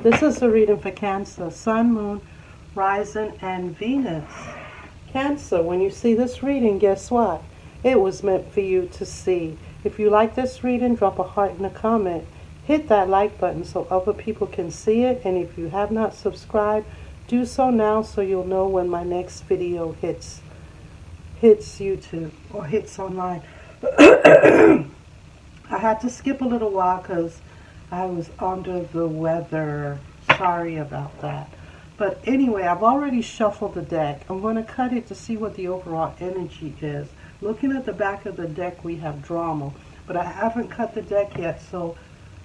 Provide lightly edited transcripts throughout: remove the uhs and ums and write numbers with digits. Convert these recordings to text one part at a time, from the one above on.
This is a reading for Cancer, Sun, Moon, Rising, and Venus. Cancer, when you see this reading, guess what? It was meant for you to see. If you like this reading, drop a heart in a comment. Hit that like button so other people can see it. And if you have not subscribed, do so now so you'll know when my next video hits YouTube or hits online. I had to skip a little while because I was under the weather. Sorry about that. But anyway, I've already shuffled the deck. I'm going to cut it to see what the overall energy is. Looking at the back of the deck, we have drama. But I haven't cut the deck yet. So,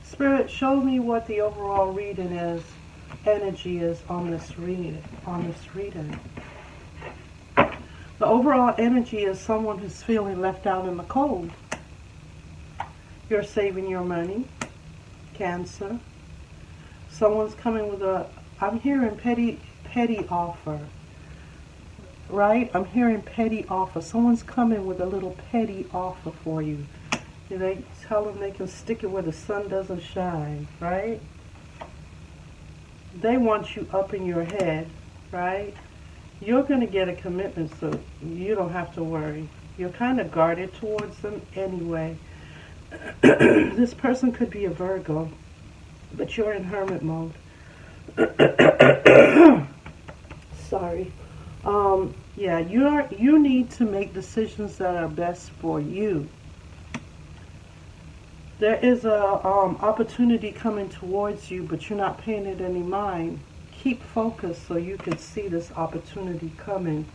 Spirit, show me what the overall reading is, energy is on this reading. The overall energy is someone who's feeling left out in the cold. You're saving your money, Cancer. Someone's coming with I'm hearing petty offer, right? I'm hearing petty offer. Someone's coming with a little petty offer for you. They tell them they can stick it where the sun doesn't shine, right? They want you up in your head, right? You're going to get a commitment, so you don't have to worry. You're kind of guarded towards them anyway. This person could be a Virgo, but you're in hermit mode. Sorry. Yeah, you need to make decisions that are best for you. There is a opportunity coming towards you, but you're not paying it any mind. Keep focused so you can see this opportunity coming.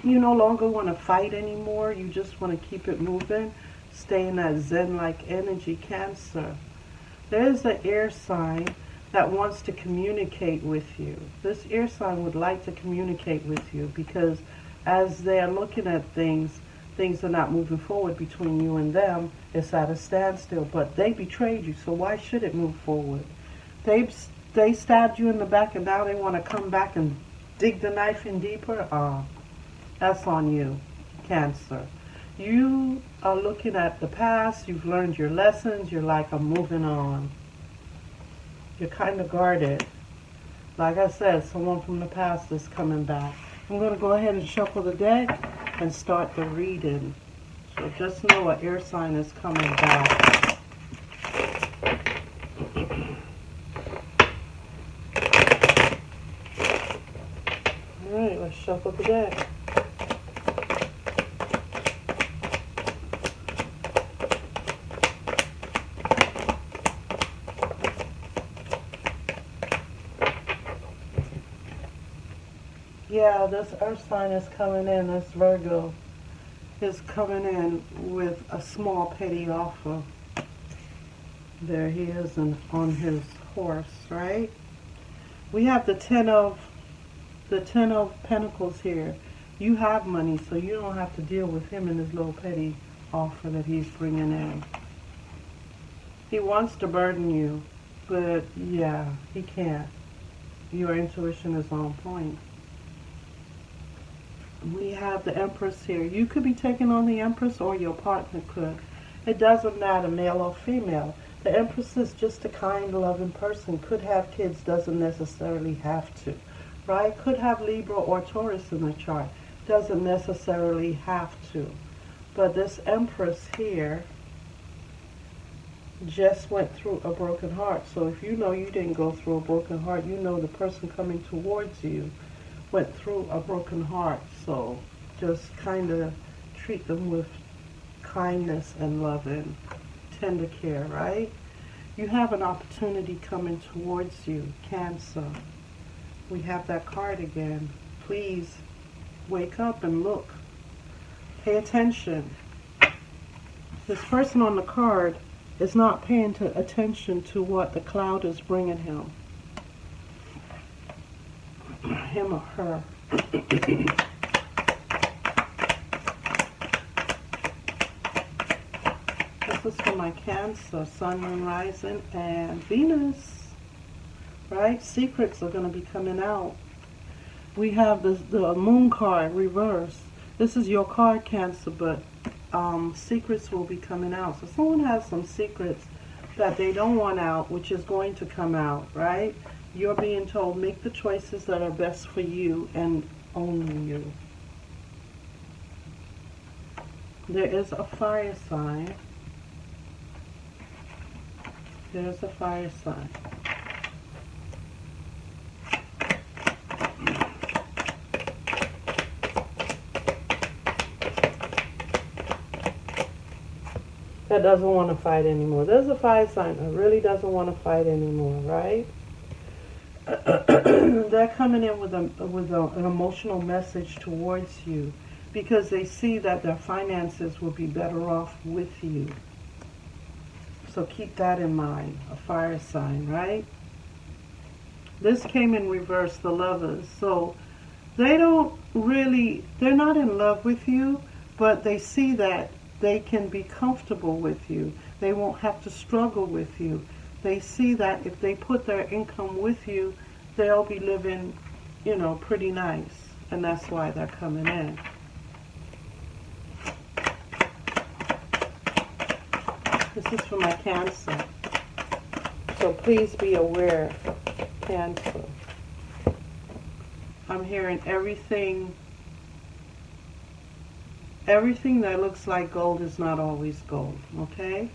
You no longer want to fight anymore. You just want to keep it moving. Stay in that Zen-like energy, Cancer. There is an air sign that wants to communicate with you. This air sign would like to communicate with you because as they're looking at things are not moving forward between you and them. It's at a standstill, but they betrayed you, so why should it move forward? They stabbed you in the back and now they want to come back and dig the knife in deeper? That's on you, Cancer. You are looking at the past, you've learned your lessons, you're like, I'm moving on. You're kind of guarded. Like I said, someone from the past is coming back. I'm going to go ahead and shuffle the deck and start the reading. So just know an air sign is coming back. Alright, let's shuffle the deck. Yeah, this earth sign is coming in, this Virgo is coming in with a small petty offer. There he is on his horse, right? We have the ten of Pentacles here. You have money, so you don't have to deal with him and his little petty offer that he's bringing in. He wants to burden you, but yeah, he can't. Your intuition is on point. We have the Empress here. You could be taking on the Empress or your partner could. It doesn't matter, male or female. The Empress is just a kind, loving person. Could have kids, doesn't necessarily have to. Right? Could have Libra or Taurus in the chart. Doesn't necessarily have to. But this Empress here just went through a broken heart. So if you know you didn't go through a broken heart, you know the person coming towards you went through a broken heart. So just kind of treat them with kindness and love and tender care, right? You have an opportunity coming towards you, Cancer. We have that card again. Please wake up and look. Pay attention. This person on the card is not paying attention to what the cloud is bringing him. Him or her. This is for my Cancer, Sun, Moon, Rising, and Venus. Right? Secrets are going to be coming out. We have the Moon card, reverse. This is your card, Cancer, but secrets will be coming out. So someone has some secrets that they don't want out, which is going to come out, right? You're being told, make the choices that are best for you and only you. There is a fire sign. There's a fire sign. That doesn't want to fight anymore. There's a fire sign that really doesn't want to fight anymore, right? They're coming in with an emotional message towards you because they see that their finances will be better off with you. So keep that in mind, a fire sign, right? This came in reverse, the Lovers. So they're not in love with you, but they see that they can be comfortable with you. They won't have to struggle with you. They see that if they put their income with you, they'll be living, pretty nice. And that's why they're coming in. This is for my Cancer. So please be aware, Cancer. I'm hearing everything that looks like gold is not always gold, okay?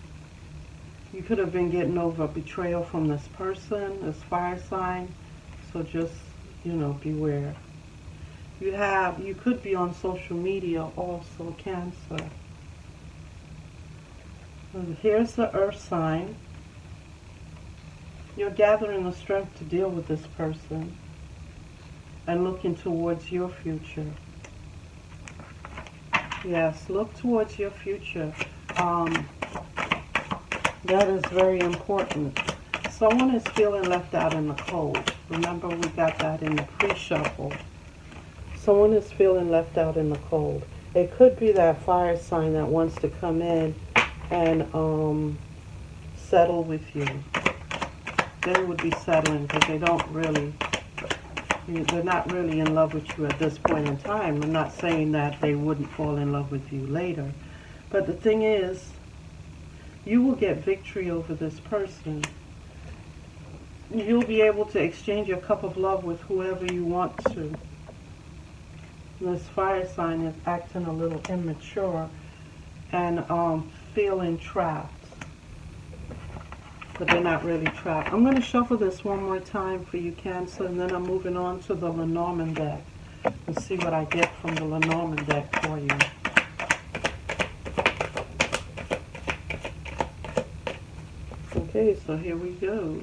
You could have been getting over betrayal from this person, this fire sign, so just, beware. You could be on social media also, Cancer. And here's the earth sign. You're gathering the strength to deal with this person and looking towards your future. Yes, look towards your future. That is very important. Someone is feeling left out in the cold. Remember, we got that in the pre-shuffle. Someone is feeling left out in the cold. It could be that fire sign that wants to come in and settle with you. They would be settling because they're not really in love with you at this point in time. I'm not saying that they wouldn't fall in love with you later. But the thing is, you will get victory over this person. You'll be able to exchange your cup of love with whoever you want to. This fire sign is acting a little immature and feeling trapped. But they're not really trapped. I'm going to shuffle this one more time for you, Cancer, and then I'm moving on to the Lenormand deck and see what I get from the Lenormand deck for you. Okay, so here we go.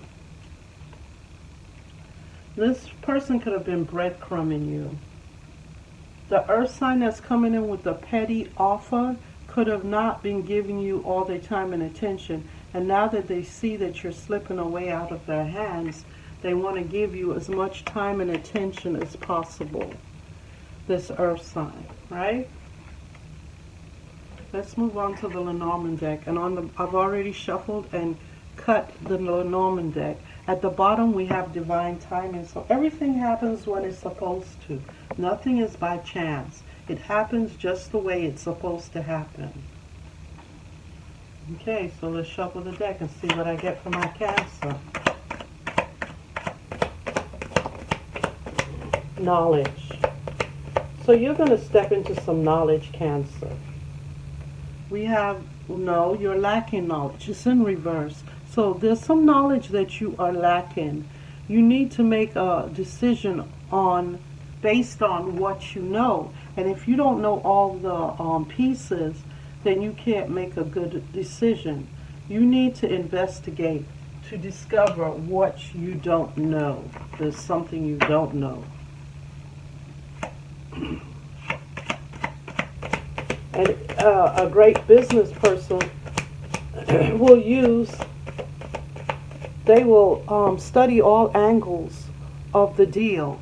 This person could have been breadcrumbing you. The earth sign that's coming in with the petty offer could have not been giving you all their time and attention. And now that they see that you're slipping away out of their hands, they want to give you as much time and attention as possible. This earth sign, right? Let's move on to the Lenormand deck. And I've already shuffled and cut the Lenormand deck. At the bottom we have divine timing. So everything happens when it's supposed to. Nothing is by chance. It happens just the way it's supposed to happen. Okay, so let's shuffle the deck and see what I get from my Cancer. Knowledge. So you're going to step into some knowledge, Cancer. We have, no, you're lacking knowledge. It's in reverse. So there's some knowledge that you are lacking. You need to make a decision based on what you know. And if you don't know all the pieces, then you can't make a good decision. You need to investigate to discover what you don't know. There's something you don't know. And a great business person they will study all angles of the deal.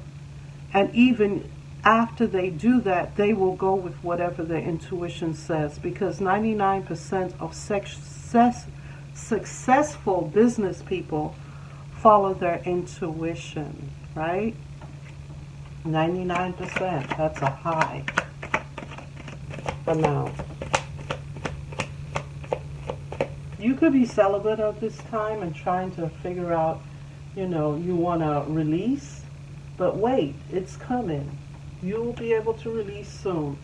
And even after they do that, they will go with whatever their intuition says, because 99% of successful business people follow their intuition, right? 99%, that's a high amount. You could be celibate at this time and trying to figure out, you know, you want to release, but wait, it's coming. You'll be able to release soon,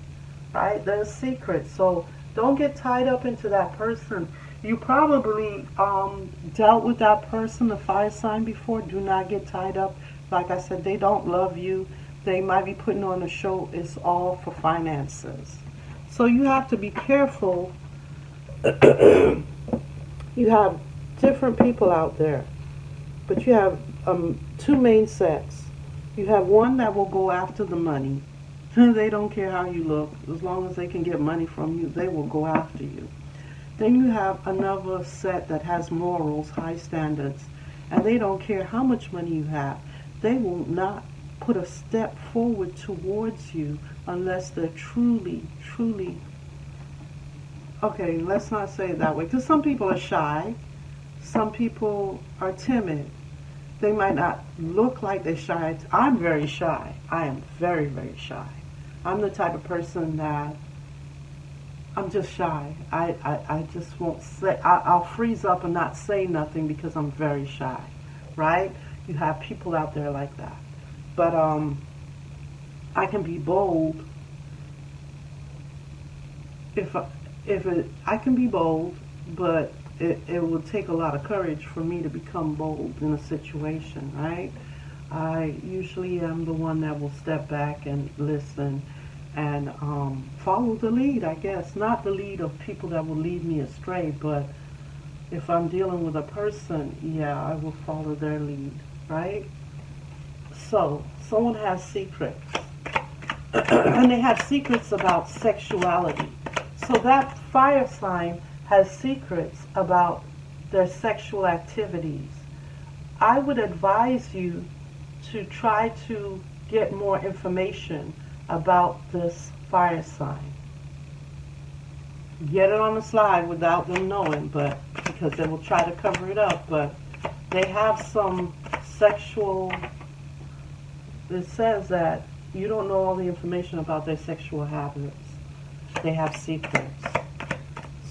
right? There's secrets. So don't get tied up into that person. You probably dealt with that person, the fire sign, before. Do not get tied up. Like I said, they don't love you. They might be putting on a show. It's all for finances. So you have to be careful. You have different people out there, but you have two main sets. You have one that will go after the money. They don't care how you look. As long as they can get money from you, they will go after you. Then you have another set that has morals, high standards, and they don't care how much money you have. They will not put a step forward towards you unless they're truly, truly, okay, let's not say it that way, because some people are shy. Some people are timid. They might not look like they're shy. I'm very shy. I am very, very shy. I'm the type of person that I'm just shy. I just won't say, I'll freeze up and not say nothing because I'm very shy, right? You have people out there like that. But I can be bold. I can be bold, but it will take a lot of courage for me to become bold in a situation, right? I usually am the one that will step back and listen and follow the lead, I guess. Not the lead of people that will lead me astray, but if I'm dealing with a person, yeah, I will follow their lead, right? So, someone has secrets. And they have secrets about sexuality. So that fire sign has secrets about their sexual activities. I would advise you to try to get more information about this fire sign. Get it on the slide without them knowing, but because they will try to cover it up, but they have some sexual, it says that you don't know all the information about their sexual habits. They have secrets.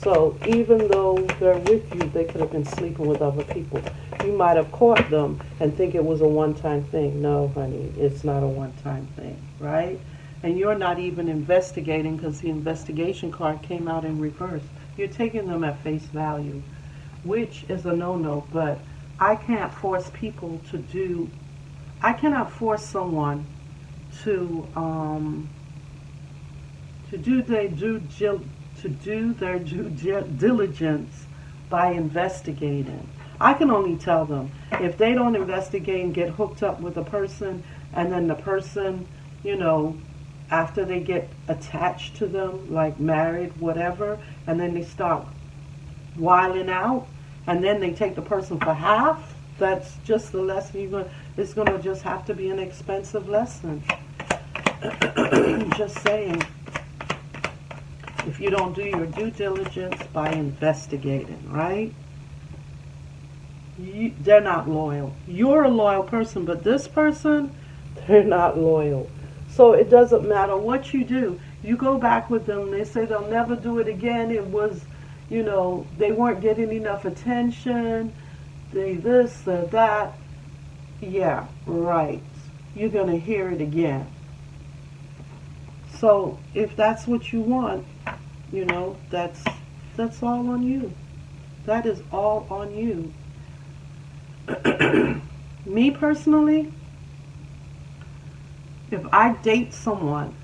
So even though they're with you, they could have been sleeping with other people. You might have caught them and think it was a one-time thing. No, honey, it's not a one-time thing, right? And you're not even investigating because the investigation card came out in reverse. You're taking them at face value, which is a no-no, but I can't force people to do, I cannot force someone to do their due diligence by investigating. I can only tell them. If they don't investigate and get hooked up with a person, and then the person, you know, after they get attached to them, like married, whatever, and then they start wilding out, and then they take the person for half, that's just the lesson it's going to just have to be an expensive lesson. Just saying. If you don't do your due diligence by investigating, right? They're not loyal. You're a loyal person, but this person, they're not loyal. So it doesn't matter what you do. You go back with them, they say they'll never do it again. It was, you know, they weren't getting enough attention. They this, they that. Yeah, right. You're going to hear it again. So if that's what you want, you know, that's all on you. That is all on you. Me personally, if I date someone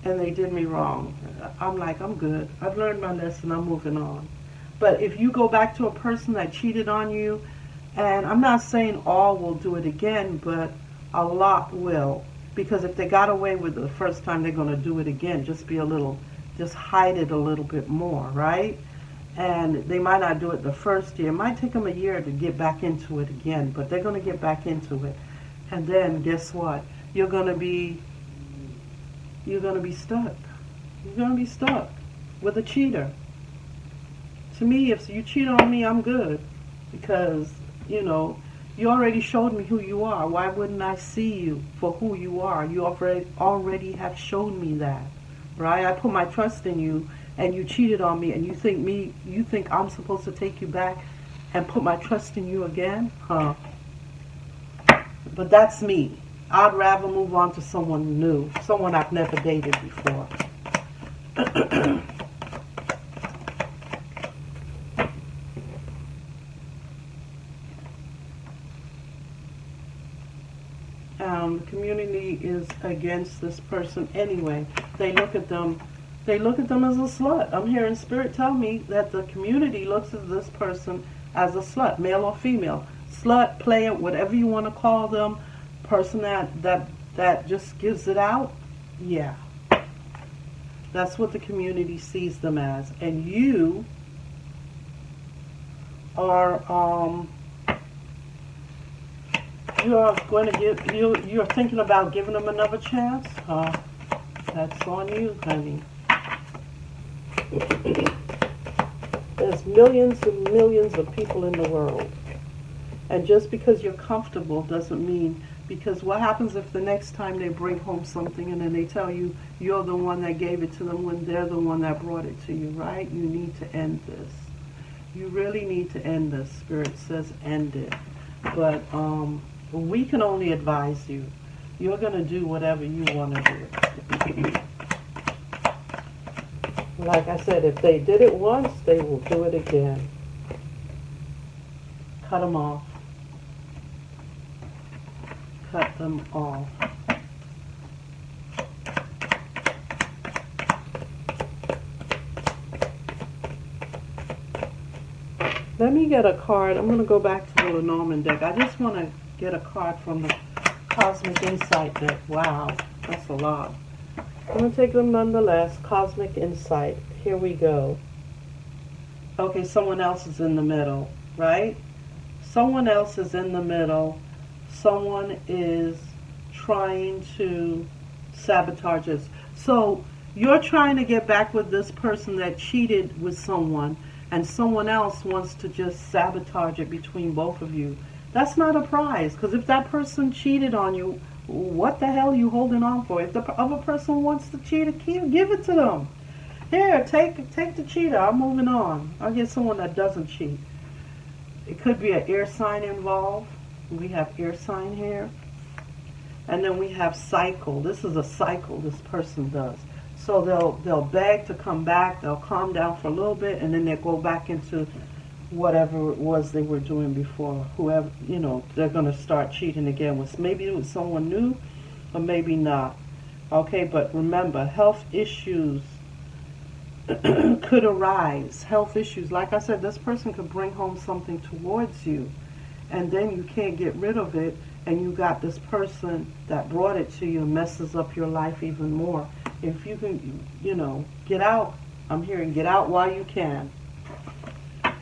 and they did me wrong, I'm like, I'm good. I've learned my lesson. I'm moving on. But if you go back to a person that cheated on you, and I'm not saying all will do it again, but a lot will. Because if they got away with it the first time, they're going to do it again. Just hide it a little bit more, right? And they might not do it the first year. It might take them a year to get back into it again, but they're going to get back into it. And then guess what? You're going to be stuck. You're going to be stuck with a cheater. To me, if you cheat on me, I'm good. Because, you know, you already showed me who you are. Why wouldn't I see you for who you are? You already have shown me that, right? I put my trust in you, and you cheated on me, and you think I'm supposed to take you back and put my trust in you again? Huh? But that's me. I'd rather move on to someone new, someone I've never dated before. The community is against this person anyway. They look at them as a slut. I'm hearing Spirit tell me that the community looks at this person as a slut, male or female. Slut, player, whatever you want to call them, person that just gives it out. Yeah. That's what the community sees them as. And you are you're thinking about giving them another chance? That's on you, honey. There's millions and millions of people in the world. And just because you're comfortable doesn't mean, because what happens if the next time they bring home something and then they tell you you're the one that gave it to them when they're the one that brought it to you, right? You need to end this. You really need to end this. Spirit says end it. But we can only advise you. You're going to do whatever you want to do. Like I said, if they did it once, they will do it again. Cut them off. Cut them off. Let me get a card. I'm going to go back to the Lenormand deck. I just want to get a card from the Cosmic Insight deck. Wow, that's a lot. I'm going to take them nonetheless. Cosmic Insight. Here we go. Okay, someone else is in the middle, right? Someone else is in the middle. Someone is trying to sabotage us. So you're trying to get back with this person that cheated with someone, and someone else wants to just sabotage it between both of you. That's not a prize, because if that person cheated on you, what the hell are you holding on for? If the other person wants to cheat, give it to them. Here, take the cheater. I'm moving on. I'll get someone that doesn't cheat. It could be an air sign involved. We have air sign here. And then we have cycle. This is a cycle this person does. So they'll beg to come back. They'll calm down for a little bit, and then they'll go back into whatever it was they were doing before. Whoever, they're going to start cheating again. Maybe it was someone new, or maybe not. Okay, but remember, health issues could arise. Health issues. Like I said, this person could bring home something towards you, and then you can't get rid of it, and you got this person that brought it to you and messes up your life even more. If you can, get out. I'm hearing get out while you can.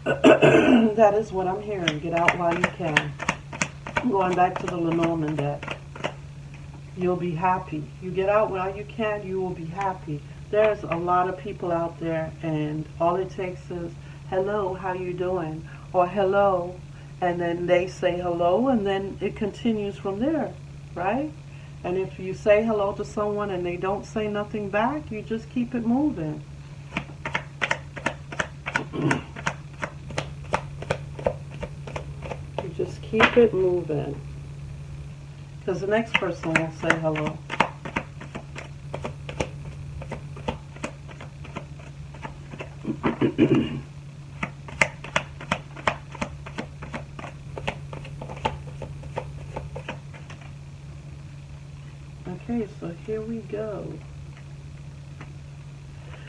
That is what I'm hearing. Get out while you can. Going back to the Lenormand deck. You'll be happy. You get out while you can, you will be happy. There's a lot of people out there, and all it takes is, hello, how you doing? Or hello, and then they say hello, and then it continues from there, right? And if you say hello to someone and they don't say nothing back, you just keep it moving. You just keep it moving. Because the next person will say hello. Okay, so here we go.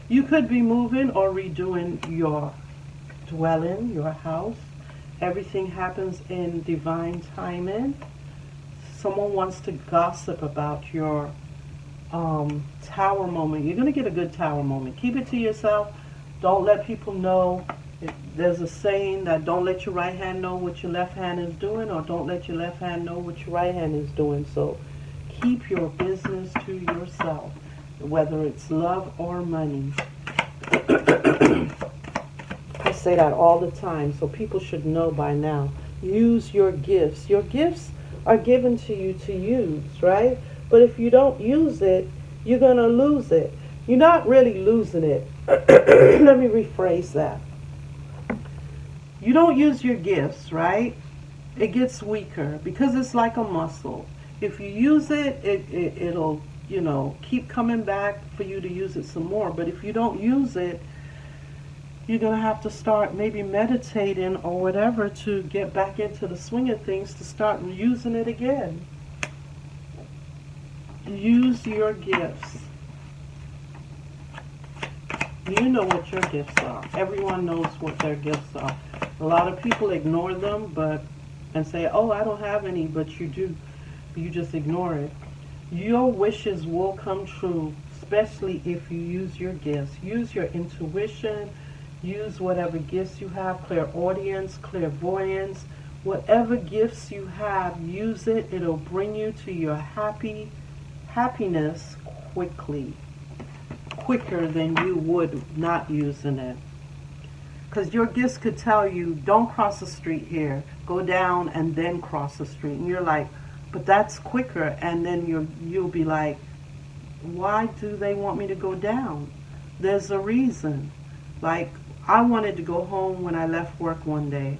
You could be moving or redoing your dwelling, your house. Everything happens in divine timing. Someone wants to gossip about your tower moment. You're going to get a good tower moment. Keep it to yourself. Don't let people know. There's a saying that don't let your right hand know what your left hand is doing, or don't let your left hand know what your right hand is doing. So keep your business to yourself, whether it's love or money. I say that all the time, so people should know by now. Use your gifts. Your gifts are given to you to use, right? But if you don't use it, you're going to lose it. You're not really losing it. Let me rephrase that. You don't use your gifts, right? It gets weaker because it's like a muscle. If you use it, it'll, keep coming back for you to use it some more. But if you don't use it, you're going to have to start maybe meditating or whatever to get back into the swing of things to start using it again. Use your gifts. You know what your gifts are. Everyone knows what their gifts are. A lot of people ignore them and say, oh, I don't have any, but you do. You just ignore it. Your wishes will come true, especially if you use your gifts. Use your intuition. Use whatever gifts you have, clairaudience, clairvoyance. Whatever gifts you have, use it. It'll bring you to your happiness quicker than you would not using it. Because your gifts could tell you, don't cross the street here. Go down and then cross the street. And you're like, but that's quicker. And then you'll be like, why do they want me to go down? There's a reason. Like, I wanted to go home when I left work one day.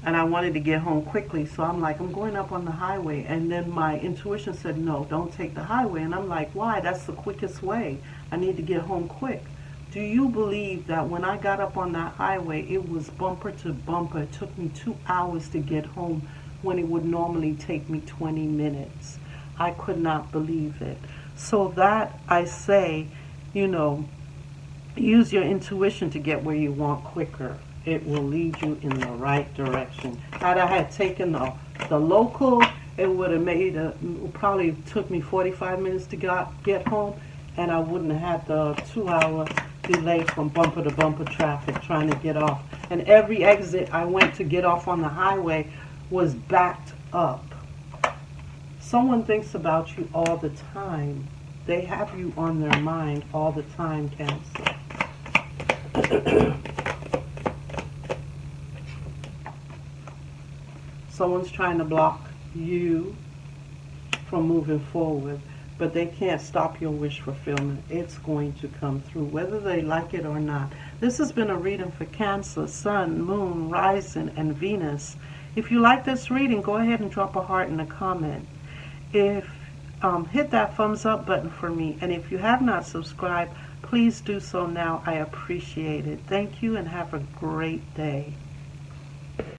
And I wanted to get home quickly. So I'm like, I'm going up on the highway. And then my intuition said, no, don't take the highway. And I'm like, why? That's the quickest way. I need to get home quick. Do you believe that when I got up on that highway, it was bumper to bumper? It took me 2 hours to get home when it would normally take me 20 minutes. I could not believe it. So that I say, use your intuition to get where you want quicker. It will lead you in the right direction. Had I had taken the local, it would have probably took me 45 minutes to get home, and I wouldn't have had the 2-hour delay from bumper to bumper traffic trying to get off. And every exit I went to get off on the highway was backed up. Someone thinks about you all the time. They have you on their mind all the time, Cancer. Someone's trying to block you from moving forward, but they can't stop your wish fulfillment. It's going to come through, whether they like it or not. This has been a reading for Cancer, Sun, Moon, Rising, and Venus. If you like this reading, go ahead and drop a heart in the comment. Hit that thumbs up button for me. And if you have not subscribed, please do so now. I appreciate it. Thank you and have a great day.